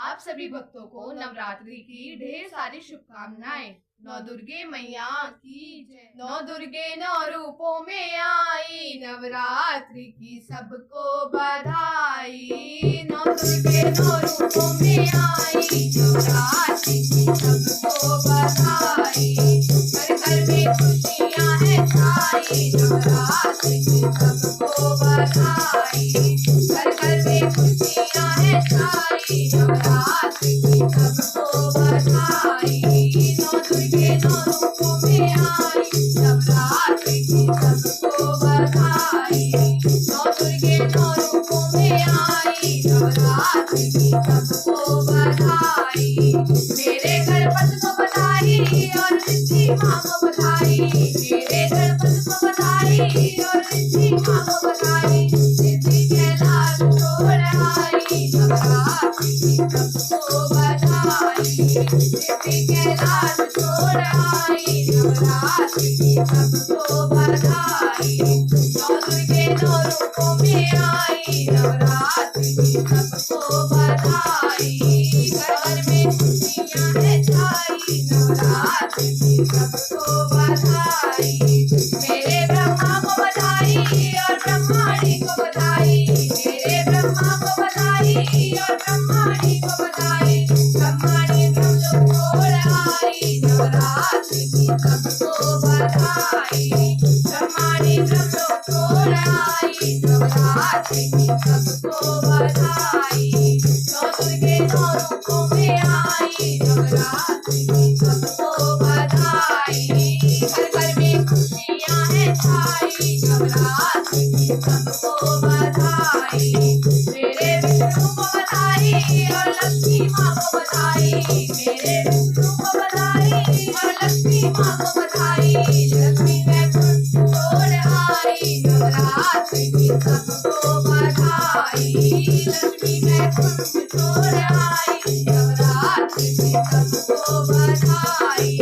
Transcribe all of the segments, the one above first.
आप सभी भक्तों को नवरात्रि की ढेर सारी शुभकामनाएं। नौ दुर्गे मैया की जय। नौ दुर्गे नौ रूपों में आई, नवरात्रि की सबको बधाई। नौ दुर्गे नौ रूपों में आई, नवरात्रि की सबको बधाई। घर घर में खुशियां है छाई, नवरात्रि की सबको बधाई। घर घर में खुशियां है छाई, नवरात्रि की सबको बधाई। नौ दुर्गे नौ रूपों में आई, नवरात्रि की सबको बधाई। नौ दुर्गे नौ रूपों में आई, नवरात्रि की सबको बधाई। मेरे गणपति को बधाई और रिद्धि माँ को बधाई। मेरे गणपति को बधाई और रिद्धि माँ को बधाई। रिद्धि कैलाश छोड़ आई, नवरात्रि की सबको बधाई। रिद्धि कैलाश छोड़ आई, नवरात्रि की सबको बधाई। नौ दुर्गे नौ रूपों में आई, नवरात्रि की सबको बधाई। घर घर में खुशियां है छाई, नवरात्रि की सबको बधाई। मेरे ब्रह्मा को बधाई और ब्रह्माणी को बधाई। मेरे ब्रह्मा को बधाई और ब्रह्माणी को बधाई। ब्रह्माणी ब्रह्मलोक छोड़ आई, नवरात्रि की सबको बधाई। ब्रह्माणी ब्रह्मलोक छोड़ आई, नवरात्रि की सबको बधाई। नौ दुर्गे नौ रूपों में आई, नवरात्रि की सबको बधाई। घर घर में खुशियां है छाई, नवरात्रि की सबको बधाई। मेरे विष्णु को बधाई और लक्ष्मी माँ को बधाई। मेरे विष्णु को बधाई और लक्ष्मी माँ को बधाई। लक्ष्मी वैकुंठ छोड़ आई, नवरात्रि की सबको बधाई। लक्ष्मी वैकुंठ छोड़ आई, नवरात्रि की सबको बधाई।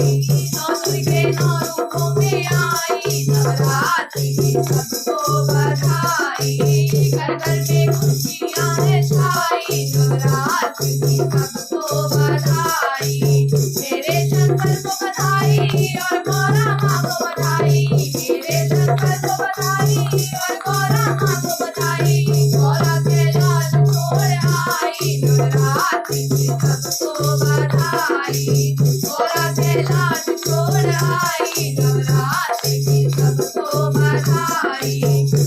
नौ दुर्गे नौ रूपों में आई, नवरात्रि की सबको बधाई। घर घर में खुशियां है छाई, नवरात्रि की सबको बधाई। मेरे शंकर को बधाई और गौरा माँ को बधाई। मेरे शंकर को बधाई और गौरा माँ को बधाई। गौरा कैलाश छोड़ आई, नवरात्रि की सबको बधाई। गौरा कैलाश छोड़ आई, नवरात्रि की सबको बधाई।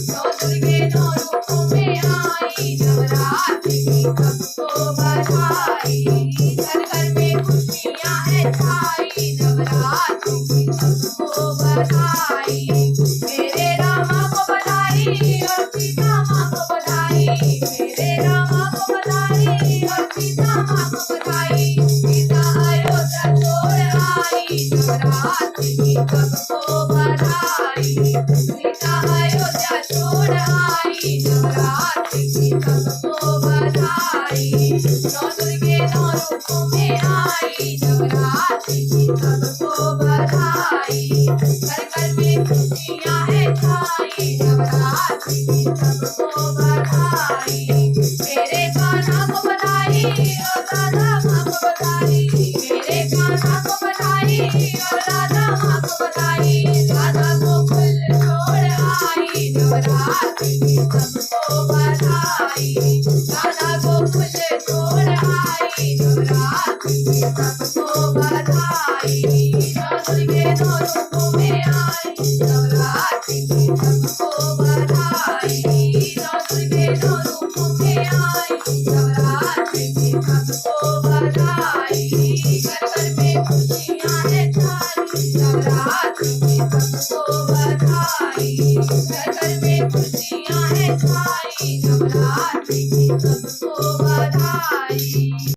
नौ दुर्गे नौ रूपों में आई, नवरात्रि की सबको बधाई। घर घर में खुशियां है छाई, नवरात्रि की सबको बधाई। मेरे रामा को बधाई और सीता माँ को बधाई। मेरे रामा को बधाई और सीता माँ को बधाई। सीता अयोध्या छोड़ आई, नवरात्रि की सबको बधाई। सीता अयोध्या छोड़ आई, नवरात्रि की सबको बधाई। नौ दुर्गे नौ रूपों में आई, नवरात्रि की सबको बधाई। घर घर में खुशियां है छाई, नवरात्रि की सबको बधाई। मेरे कान्हा को बधाई और राधा माँ को बधाई। मेरे कान्हा को बधाई और राधा माँ को बधाई। राधा गोकुल छोड़ आई, नवरात्रि की सबको बधाई। राधा गोकुल छोड़ आई, नवरात्रि की सबको बधाई। नौ दुर्गे नौ रूपों में आई, नवरात्रि की सबको बधाई। नौ दुर्गे नौ रूपों में आई, नवरात्रि की सबको बधाई। घर घर में खुशियां है छाई, नवरात्रि की सबको बधाई। घर घर में खुशियां है छाई, नवरात्रि की